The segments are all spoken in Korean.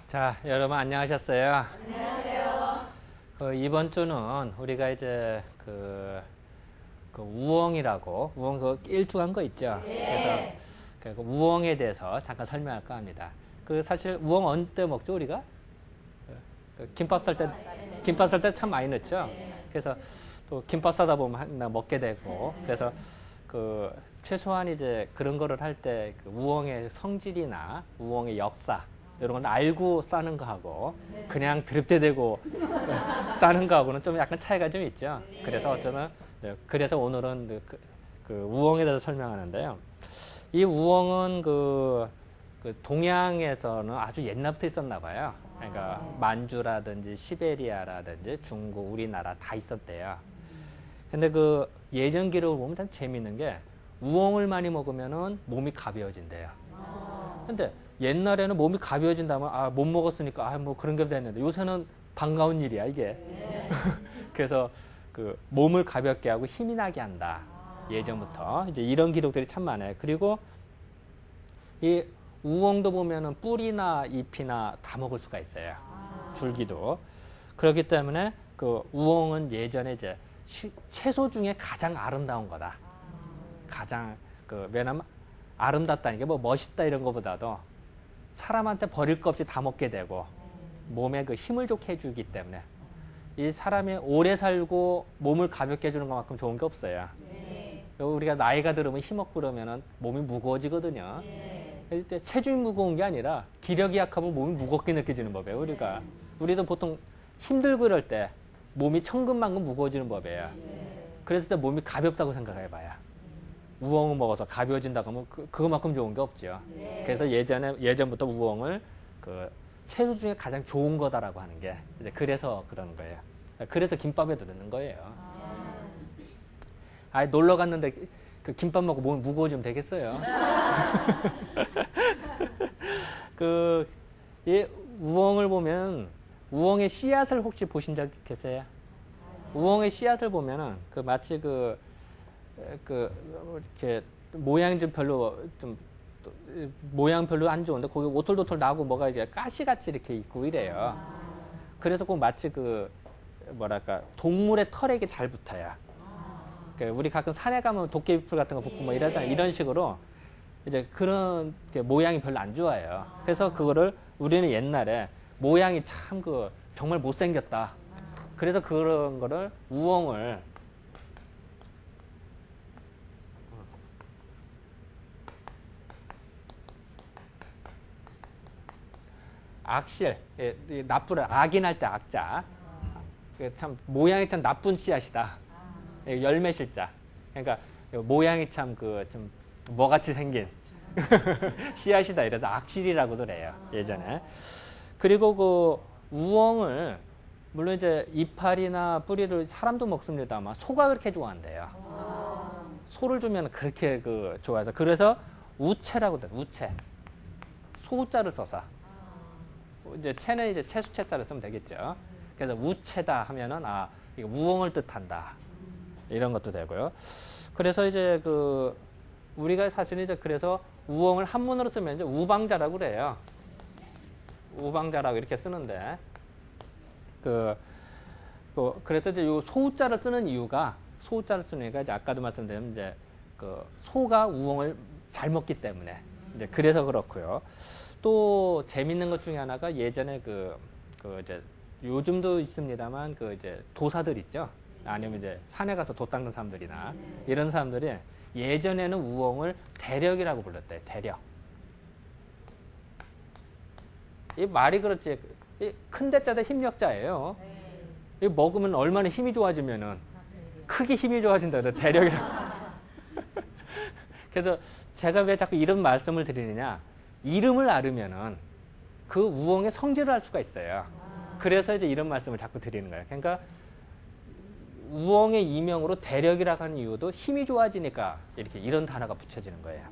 자, 여러분 안녕하셨어요? 안녕하세요. 이번 주는 우리가 이제 그 우엉이라고 우엉 그 일주한 거 있죠? 네. 그래서 그 우엉에 대해서 잠깐 설명할까 합니다. 그 사실 우엉 언제 먹죠 우리가? 김밥 쌀 때 참 많이 넣죠? 그래서 또 김밥 싸다 보면 하나 먹게 되고 그래서 그 최소한 이제 그런 거를 할 때 그 우엉의 성질이나 우엉의 역사 이런 걸 알고 싸는 거하고 그냥 드립대대고 싸는 거하고는 좀 약간 차이가 좀 있죠. 그래서 오늘은 그 우엉에 대해서 설명하는데요. 이 우엉은 그 동양에서는 아주 옛날부터 있었나 봐요. 그러니까 만주라든지 시베리아라든지 중국, 우리나라 다 있었대요. 근데 그 예전 기록을 보면 참 재밌는 게 우엉을 많이 먹으면은 몸이 가벼워진대요. 근데 옛날에는 몸이 가벼워진다면 못 먹었으니까 뭐 그런 게 됐는데 요새는 반가운 일이야 이게. 그래서 그 몸을 가볍게 하고 힘이 나게 한다. 예전부터 이제 이런 기록들이 참 많아요. 그리고 이 우엉도 보면은 뿌리나 잎이나 다 먹을 수가 있어요. 줄기도. 그렇기 때문에 그 우엉은 예전에 이제 채소 중에 가장 아름다운 거다. 가장 왜냐면 아름답다는 게 뭐 멋있다 이런 것보다도 사람한테 버릴 것 없이 다 먹게 되고 몸에 그 힘을 좋게 해주기 때문에 이 사람이 오래 살고 몸을 가볍게 해주는 것만큼 좋은 게 없어요. 우리가 나이가 들으면 힘없고 그러면은 몸이 무거워지거든요. 일단 체중이 무거운 게 아니라 기력이 약하면 몸이 무겁게 느껴지는 법이에요. 우리도 보통 힘들고 이럴 때 몸이 천근만근 무거워지는 법이에요. 그랬을 때 몸이 가볍다고 생각해봐요. 우엉을 먹어서 가벼워진다고 하면 그거만큼 좋은 게 없죠. 그래서 예전부터 우엉을 그 채소 중에 가장 좋은 거다라고 하는 게 이제 그래서 그러는 거예요. 그래서 김밥에도 넣는 거예요. 놀러 갔는데 그 김밥 먹고 몸이 무거워지면 되겠어요. 이 우엉을 보면 우엉의 씨앗을 혹시 보신 적 계세요? 우엉의 씨앗을 보면은 마치 이렇게 모양 별로 안 좋은데 거기 오돌도돌 나고 뭐가 이제 가시같이 이렇게 있고 이래요. 그래서 꼭 마치 동물의 털에 이게 잘 붙어요. 우리 가끔 산에 가면 도깨비풀 같은 거 붙고 뭐 이러잖아요. 이런 식으로 이제 그런 모양이 별로 안 좋아요. 그래서 그거를 우리는 옛날에 모양이 참 정말 못생겼다. 그래서 그런 거를 우엉을 악실, 악인할 때 악자. 참 모양이 참 나쁜 씨앗이다. 열매 실자. 그러니까 모양이 참 좀 뭐같이 생긴 씨앗이다. 이래서 악실이라고도 그래요. 예전에. 그리고 우엉을 물론 이제 이파리나 뿌리를 사람도 먹습니다만 소가 그렇게 좋아한대요. 소를 주면 그렇게 좋아해서 그래서 우채라고 돼요. 우채. 소자를 써서. 이제 채는 이제 채수채자를 쓰면 되겠죠. 그래서 우채다 하면은 이거 우엉을 뜻한다. 이런 것도 되고요. 그래서 이제 우리가 사실 이제 그래서 우엉을 한문으로 쓰면 이제 우방자라고 그래요. 우방자라고 이렇게 쓰는데 그래서 이제 요 소자를 쓰는 이유가 이제 아까도 말씀드린 이제 소가 우엉을 잘 먹기 때문에 이제 그래서 그렇고요. 또 재밌는 것 중에 하나가 예전에 이제 요즘도 있습니다만 이제 도사들 있죠. 아니면 이제 산에 가서 돛 닦는 사람들이나 이런 사람들이 예전에는 우엉을 대력이라고 불렀대요. 대력. 이 말이 그렇지. 큰 대자도 힘력자예요. 이 먹으면 얼마나 힘이 좋아지면은 크게 힘이 좋아진다. 대력이라고. 그래서 제가 왜 자꾸 이런 말씀을 드리느냐. 이름을 알으면은 그 우엉의 성질을 알 수가 있어요. 그래서 이제 이런 말씀을 자꾸 드리는 거예요. 그러니까 우엉의 이명으로 대력이라고 하는 이유도 힘이 좋아지니까 이렇게 이런 단어가 붙여지는 거예요.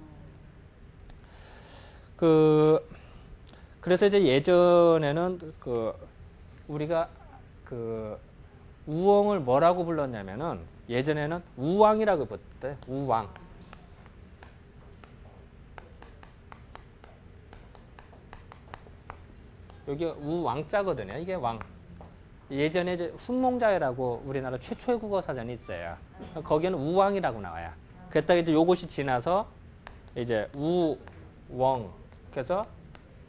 그래서 이제 예전에는 우리가 우엉을 뭐라고 불렀냐면은 예전에는 우왕이라고 불렀대요. 우왕. 여기 우왕자거든요. 이게 왕. 예전에 이제 훈몽자회라고 우리나라 최초의 국어 사전이 있어요. 거기에는 우왕이라고 나와요. 그랬다가 이제 요것이 지나서 이제 우웡. 그래서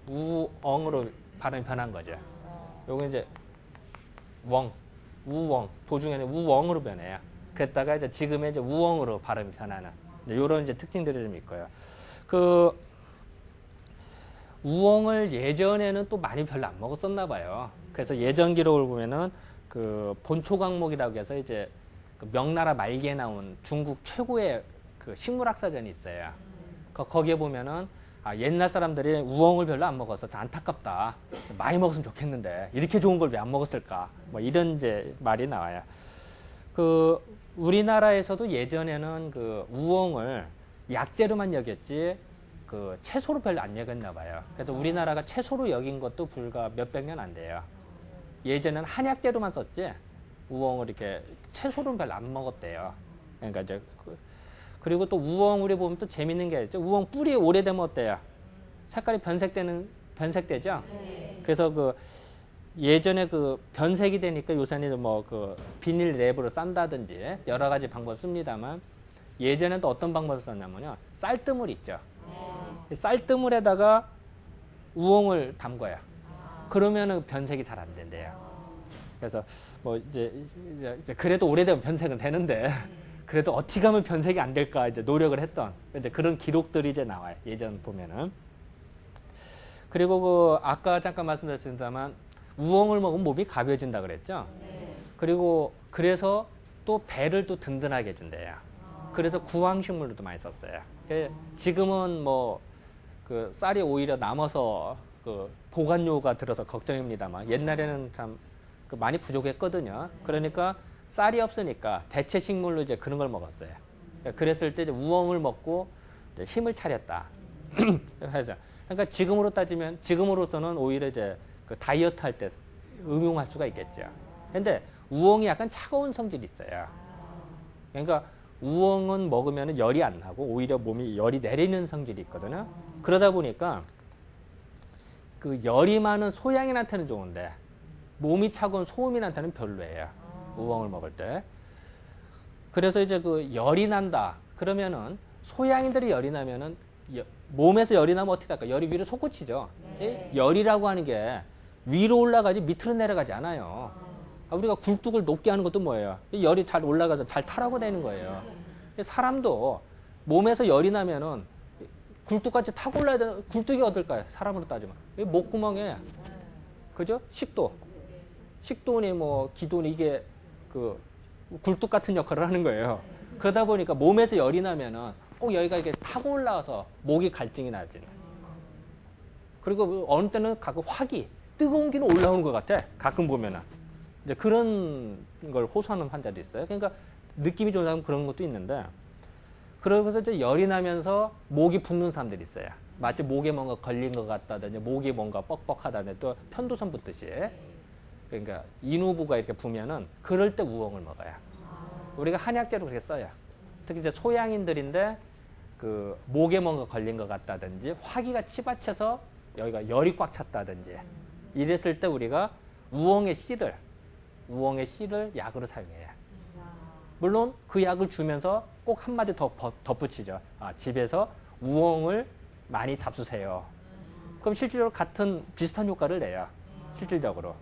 우엉으로 발음이 변한 거죠. 요거 이제 웡, 우웡. 도중에는 우웡으로 변해요. 그랬다가 이제 지금의 이제 우엉으로 발음이 변하는 이런 이제 특징들이 좀 있고요. 그 우엉을 예전에는 또 많이 별로 안 먹었었나 봐요. 그래서 예전 기록을 보면은 그 본초강목이라고 해서 이제 그 명나라 말기에 나온 중국 최고의 그 식물학사전이 있어요. 거기에 보면은 옛날 사람들이 우엉을 별로 안 먹어서 안타깝다. 많이 먹었으면 좋겠는데 이렇게 좋은 걸 왜 안 먹었을까? 뭐 이런 이제 말이 나와요. 그 우리나라에서도 예전에는 그 우엉을 약재로만 여겼지 그 채소로 별로 안 여겼나 봐요. 그래서 우리나라가 채소로 여긴 것도 불과 몇백 년 안 돼요. 예전에는 한약재로만 썼지 우엉을 이렇게 채소로는 별로 안 먹었대요. 그러니까 이제 그리고 또 우엉 우리 보면 또 재밌는 게 있죠. 우엉 뿌리 오래되면 어때요? 색깔이 변색되죠. 그래서 그 예전에 그 변색이 되니까 요새는 뭐 그 비닐 랩으로 싼다든지 여러 가지 방법을 씁니다만 예전에는 또 어떤 방법을 썼냐면요. 쌀뜨물 있죠. 쌀뜨물에다가 우엉을 담궈요. 그러면은 변색이 잘 안 된대요. 그래서 뭐 이제 그래도 오래되면 변색은 되는데 그래도 어떻게 하면 변색이 안 될까 이제 노력을 했던 이제 그런 기록들이 이제 나와요. 예전 보면은. 그리고 그 아까 잠깐 말씀드렸습니다만 우엉을 먹으면 몸이 가벼워진다 그랬죠. 그리고 그래서 또 배를 또 든든하게 해준대요. 그래서 구황식물로도 많이 썼어요. 지금은 뭐 그 쌀이 오히려 남아서 그 보관료가 들어서 걱정입니다만 옛날에는 참 그 많이 부족했거든요. 그러니까 쌀이 없으니까 대체 식물로 이제 그런 걸 먹었어요. 그랬을 때 이제 우엉을 먹고 이제 힘을 차렸다. 그러니까 지금으로 따지면 지금으로서는 오히려 이제 그 다이어트 할 때 응용할 수가 있겠죠. 근데 우엉이 약간 차가운 성질이 있어요. 그러니까 우엉은 먹으면 열이 안 나고 오히려 몸이 열이 내리는 성질이 있거든요. 그러다 보니까 그 열이 많은 소양인한테는 좋은데 몸이 차가운 소음인한테는 별로예요. 우엉을 먹을 때. 그래서 이제 그 열이 난다. 그러면은 소양인들이 열이 나면은 몸에서 열이 나면 어떻게 할까? 열이 위로 솟구치죠. 열이라고 하는 게 위로 올라가지 밑으로 내려가지 않아요. 우리가 굴뚝을 높게 하는 것도 뭐예요? 열이 잘 올라가서 잘 타라고 되는 거예요. 사람도 몸에서 열이 나면은 굴뚝같이 타고 올라야 되는, 굴뚝이 어떨까요? 사람으로 따지면. 목구멍에, 그죠? 식도니 뭐 기도니 이게 그 굴뚝 같은 역할을 하는 거예요. 그러다 보니까 몸에서 열이 나면은 꼭 여기가 이렇게 타고 올라와서 목이 갈증이 나지. 그리고 어느 때는 가끔 화기, 뜨거운 기는 올라오는 것 같아. 가끔 보면은. 이제 그런 걸 호소하는 환자도 있어요. 그러니까 느낌이 좋은 사람은 그런 것도 있는데, 그러고서 이제 열이 나면서 목이 붓는 사람들이 있어요. 마치 목에 뭔가 걸린 것 같다든지, 목이 뭔가 뻑뻑하다든지, 또 편도선 붓듯이. 그러니까 인후부가 이렇게 부면은 그럴 때 우엉을 먹어요. 우리가 한약재로 그렇게 써요. 특히 이제 소양인들인데 그 목에 뭔가 걸린 것 같다든지, 화기가 치받쳐서 여기가 열이 꽉 찼다든지, 이랬을 때 우리가 우엉의 씨를 약으로 사용해요. 물론 그 약을 주면서 꼭 한마디 더 덧붙이죠. 집에서 우엉을 많이 잡수세요. 그럼 실질적으로 같은 비슷한 효과를 내요. 실질적으로.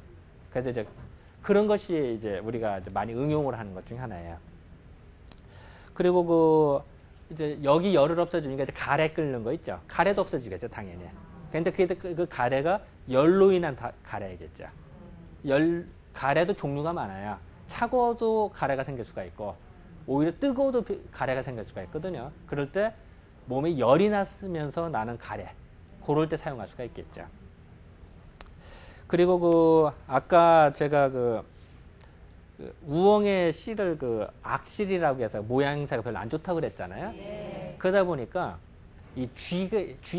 그래서 이제 그런 것이 이제 우리가 이제 많이 응용을 하는 것 중에 하나예요. 그리고 그 이제 여기 열을 없애주니까 이제 가래 끓는 거 있죠. 가래도 없어지겠죠, 당연히. 근데 그 가래가 열로 인한 가래이겠죠. 가래도 종류가 많아요. 차가워도 가래가 생길 수가 있고, 오히려 뜨거워도 가래가 생길 수가 있거든요. 그럴 때 몸에 열이 났으면서 나는 가래, 그럴 때 사용할 수가 있겠죠. 그리고 그 아까 제가 그 우엉의 씨를 그 악실이라고 해서 모양새가 별로 안 좋다고 그랬잖아요. 그러다 보니까 이 쥐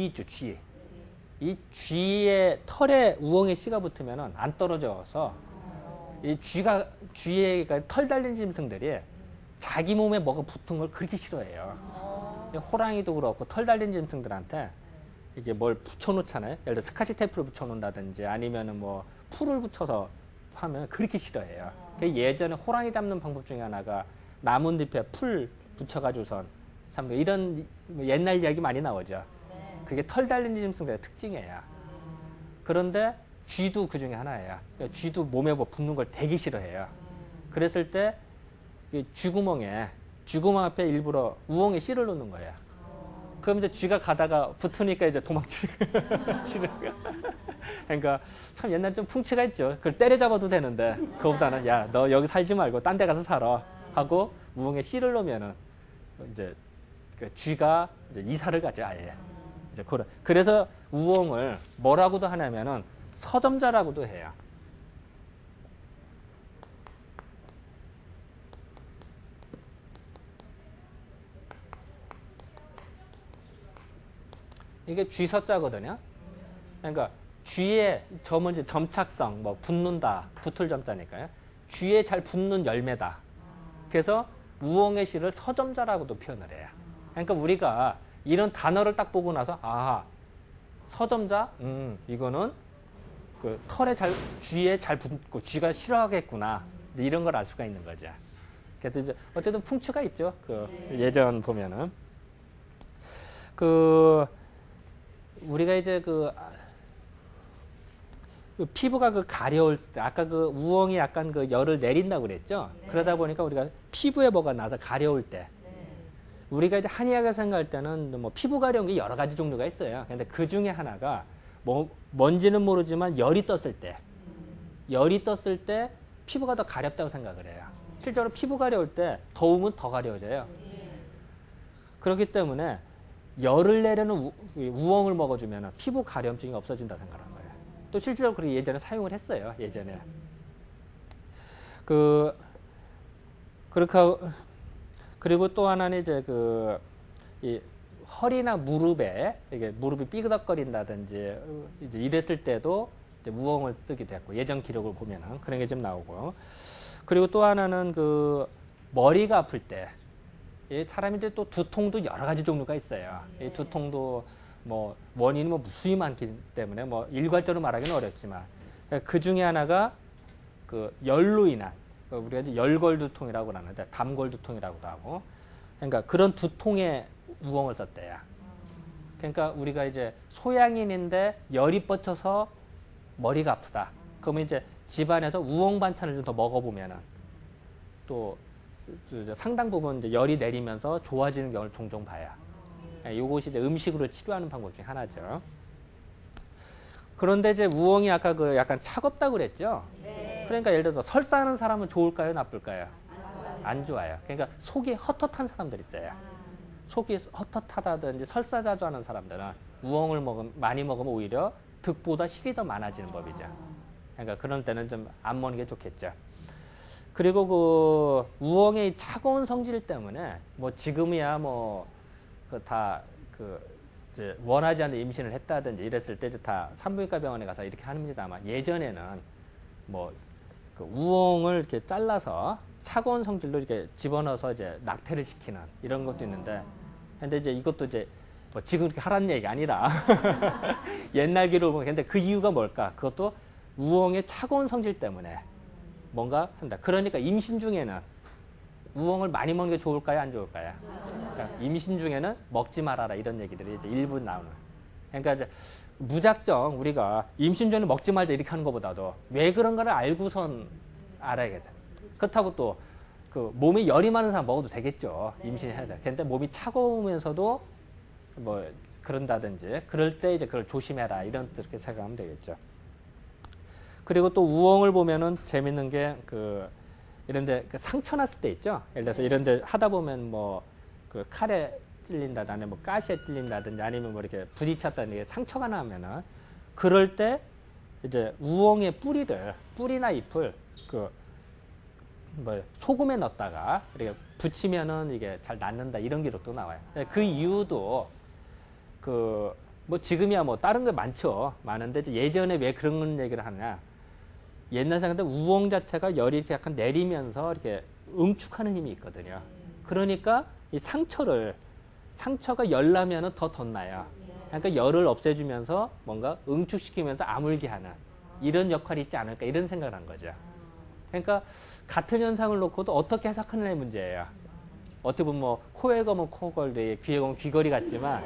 있죠, 쥐. 이 쥐의 털에 우엉의 씨가 붙으면은 안 떨어져서 이 쥐의 털 달린 짐승들이 자기 몸에 뭐가 붙은 걸 그렇게 싫어해요. 호랑이도 그렇고 털 달린 짐승들한테 이게 뭘 붙여놓잖아요. 예를 들어 스카치 테이프를 붙여놓는다든지 아니면은 뭐 풀을 붙여서 하면 그렇게 싫어해요. 예전에 호랑이 잡는 방법 중에 하나가 나뭇잎에 풀 붙여가지고선 참 이런 옛날 이야기 많이 나오죠. 그게 털 달린 짐승들의 특징이에요. 그런데 쥐도 그 중에 하나예요. 쥐도 몸에 뭐 붙는 걸 되게 싫어해요. 그랬을 때 쥐구멍 앞에 일부러 우엉에 씨를 놓는 거예요. 그럼 이제 쥐가 가다가 붙으니까 이제 도망치는 그러니까 참 옛날 좀 풍치가 있죠. 그걸 때려잡아도 되는데 그거보다는 야, 너 여기 살지 말고 딴 데 가서 살아 하고 우엉에 씨를 놓으면은 이제 그 쥐가 이제 이사를 가죠. 아예. 이제 그래서 우엉을 뭐라고도 하냐면은 서점자라고도 해요. 이게 쥐서자거든요. 그러니까 쥐의 점은 이제 점착성, 뭐 붙는다, 붙을 점자니까요. 쥐에 잘 붙는 열매다. 그래서 우엉의 씨를 서점자라고도 표현을 해요. 그러니까 우리가 이런 단어를 딱 보고 나서 아, 서점자? 이거는 그 쥐에 잘 붙고 쥐가 싫어하겠구나. 이런 걸 알 수가 있는 거죠. 그래서 이제 어쨌든 풍추가 있죠. 그 예전 보면은 우리가 이제 피부가 가려울 때 아까 우엉이 약간 열을 내린다고 그랬죠. 그러다 보니까 우리가 피부에 뭐가 나서 가려울 때 우리가 이제 한의학을 생각할 때는 뭐 피부 가려운 게 여러 가지 종류가 있어요. 근데 그 중에 하나가 뭔지는 모르지만 열이 떴을 때 피부가 더 가렵다고 생각을 해요. 실제로 피부 가려울 때 더우면 더 가려워져요. 그렇기 때문에 열을 내려는 우엉을 먹어주면 피부 가려움증이 없어진다 생각하는 거예요. 또 실제로 그렇게 예전에 사용을 했어요. 예전에. 그리고 또 하나는 이제 이 허리나 무릎에 이게 무릎이 삐그덕거린다든지 이제 이랬을 때도 이제 우엉을 쓰기도 했고 예전 기록을 보면은 그런 게 좀 나오고 그리고 또 하나는 머리가 아플 때 사람이 이제 또 두통도 여러 가지 종류가 있어요. 이 두통도 뭐 원인이 뭐 무수히 많기 때문에 뭐 일괄적으로 말하기는 어렵지만 그 중에 하나가 열로 인한 우리가 이제 열골 두통이라고 하는데 담골 두통이라고도 하고 그러니까 그런 두통에 우엉을 썼대요. 그러니까 우리가 이제 소양인인데 열이 뻗쳐서 머리가 아프다. 그러면 이제 집안에서 우엉 반찬을 좀 더 먹어보면은 또 상당 부분 이제 열이 내리면서 좋아지는 경우를 종종 봐요. 이것이 이제 음식으로 치료하는 방법 중에 하나죠. 그런데 이제 우엉이 아까 약간 차갑다고 그랬죠? 네. 그러니까 예를 들어서 설사하는 사람은 좋을까요? 나쁠까요? 안 좋아요. 그러니까 속이 헛헛한 사람들 있어요. 속이 헛헛하다든지 설사 자주 하는 사람들은 우엉을 많이 먹으면 오히려 득보다 실이 더 많아지는 법이죠. 그러니까 그런 때는 좀 안 먹는 게 좋겠죠. 그리고 우엉의 차가운 성질 때문에 뭐 지금이야 뭐 이제 원하지 않는 임신을 했다든지 이랬을 때 다 산부인과 병원에 가서 이렇게 합니다만 예전에는 뭐 우엉을 이렇게 잘라서 차가운 성질로 이렇게 집어넣어서 이제 낙태를 시키는 이런 것도 있는데 근데 이제 이것도 이제 뭐 지금 이렇게 하라는 얘기가 아니라 옛날 기록을 보면 근데 그 이유가 뭘까? 그것도 우엉의 차가운 성질 때문에 뭔가 한다. 그러니까 임신 중에는 우엉을 많이 먹는 게 좋을까요? 안 좋을까요? 그러니까 임신 중에는 먹지 말아라 이런 얘기들이 이제 일부 나오는. 그러니까 이제 무작정 우리가 임신 전에 먹지 말자 이렇게 하는 것보다도 왜 그런가를 알고선 알아야겠다. 그렇다고 또 몸에 열이 많은 사람 먹어도 되겠죠. 임신해야 돼. 근데 몸이 차가우면서도 뭐 그런다든지 그럴 때 이제 그걸 조심해라 이런 뜻으로 생각하면 되겠죠. 그리고 또 우엉을 보면은 재밌는 게 이런데 상처 났을 때 있죠. 예를 들어서 이런데 하다 보면 뭐 칼에 찔린다든지 뭐 가시에 찔린다든지 아니면 뭐 이렇게 부딪혔다든지 상처가 나면은 그럴 때 이제 우엉의 뿌리나 잎을 소금에 넣었다가 이렇게 붙이면은 이게 잘 낫는다 이런 기록도 나와요. 그 이유도 뭐 지금이야 뭐 다른 게 많은데 이제 예전에 왜 그런 얘기를 하느냐. 옛날 생각에 우엉 자체가 열이 이렇게 약간 내리면서 이렇게 응축하는 힘이 있거든요. 그러니까 이 상처가 열 나면은 더 덧나요. 그러니까 열을 없애주면서 뭔가 응축시키면서 아물게 하는 이런 역할이 있지 않을까 이런 생각을 한 거죠. 그러니까 같은 현상을 놓고도 어떻게 해석하느냐의 문제예요. 어떻게 보면 뭐 코에 검은 코걸이, 귀에 검은 귀걸이 같지만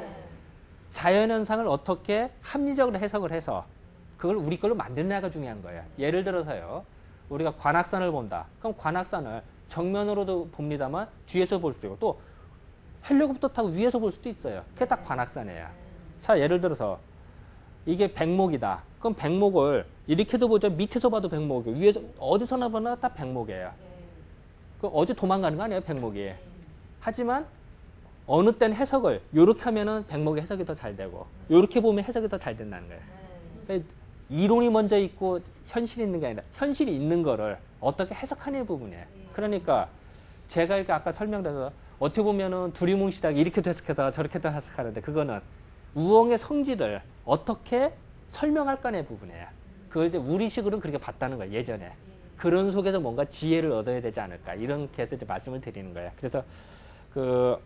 자연현상을 어떻게 합리적으로 해석을 해서 그걸 우리 걸로 만드느냐가 중요한 거예요. 예를 들어서요. 우리가 관악산을 본다. 그럼 관악산을 정면으로도 봅니다만 뒤에서 볼 수도 있고 또 헬리콥터 타고 위에서 볼 수도 있어요. 그게 딱 관악산이에요. 자, 예를 들어서 이게 백목이다. 그럼 백목을 이렇게도 보죠. 밑에서 봐도 백목이고 위에서 어디서나 보나 다 백목이에요. 그 어디 도망가는 거 아니에요, 백목이. 하지만 어느 때는 해석을 요렇게 하면은 백목의 해석이 더 잘 되고 요렇게 보면 해석이 더 잘 된다는 거예요. 그러니까 이론이 먼저 있고 현실이 있는 게 아니라 현실이 있는 거를 어떻게 해석하는 부분이에요. 그러니까 제가 이렇게 아까 설명드려서 어떻게 보면은 두리뭉실하게 이렇게도 해석하다가 저렇게도 해석하는데 그거는 우엉의 성질을 어떻게 설명할까의 부분이에요. 그걸 이제 우리식으로 그렇게 봤다는 거예요, 예전에. 그런 속에서 뭔가 지혜를 얻어야 되지 않을까 이렇게 해서 이제 말씀을 드리는 거예요. 그래서 그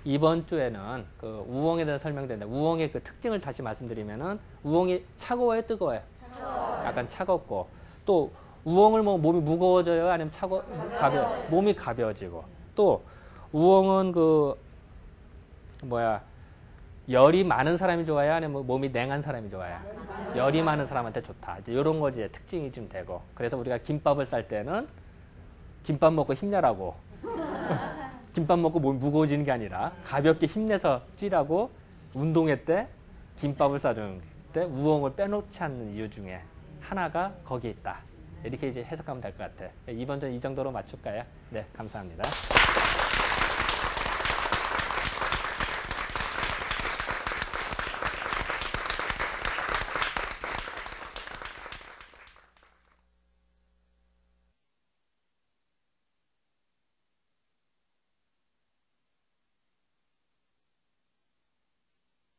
이번 주에는 그 우엉에 대해서 설명된다. 우엉의 그 특징을 다시 말씀드리면은 우엉이 차가워요, 뜨거워요? 약간 차갑고 또 우엉을 뭐 몸이 무거워져요, 아니면 몸이 가벼워지고 또 우엉은 그 열이 많은 사람이 좋아요, 아니면 몸이 냉한 사람이 좋아요? 열이 많은 사람한테 좋다. 이제 이런 거 이제 특징이 좀 되고 그래서 우리가 김밥을 쌀 때는 김밥 먹고 힘내라고. 김밥 먹고 몸이 무거워지는 게 아니라 가볍게 힘내서 찌라고 운동회 때 김밥을 싸주는 때 우엉을 빼놓지 않는 이유 중에 하나가 거기에 있다. 이렇게 이제 해석하면 될 것 같아요. 이번 전 이 정도로 맞출까요? 네, 감사합니다.